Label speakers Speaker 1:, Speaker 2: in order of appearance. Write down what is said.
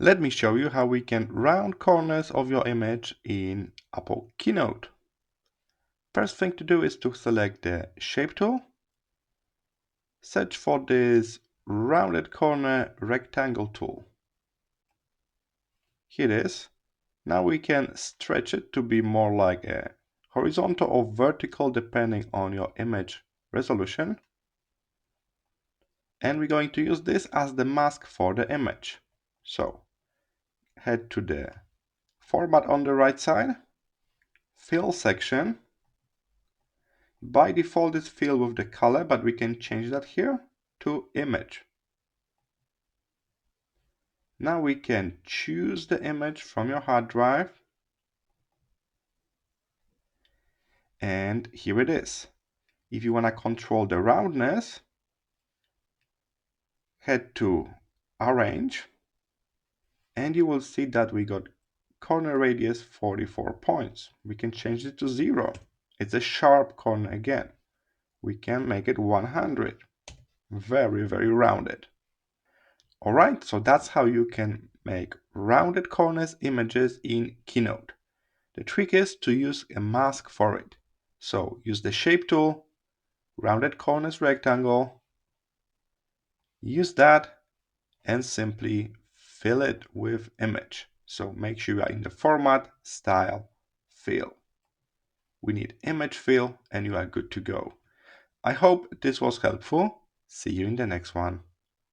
Speaker 1: Let me show you how we can round corners of your image in Apple Keynote. First thing to do is to select the Shape tool, search for this rounded corner rectangle tool. Here it is. Now we can stretch it to be more like a horizontal or vertical depending on your image resolution. And we're going to use this as the mask for the image. So head to the format on the right side, fill section. By default it's filled with the color, but we can change that here to image. Now we can choose the image from your hard drive. And here it is. If you want to control the roundness, head to Arrange, and you will see that we got corner radius 44 points. We can change it to 0. It's a sharp corner again. We can make it 100. Very, very rounded. Alright, so that's how you can make rounded corners images in Keynote. The trick is to use a mask for it. So use the Shape tool, rounded corners rectangle, use that and simply fill it with image. So make sure you are in the format, style, fill. We need image fill and you are good to go. I hope this was helpful. See you in the next one.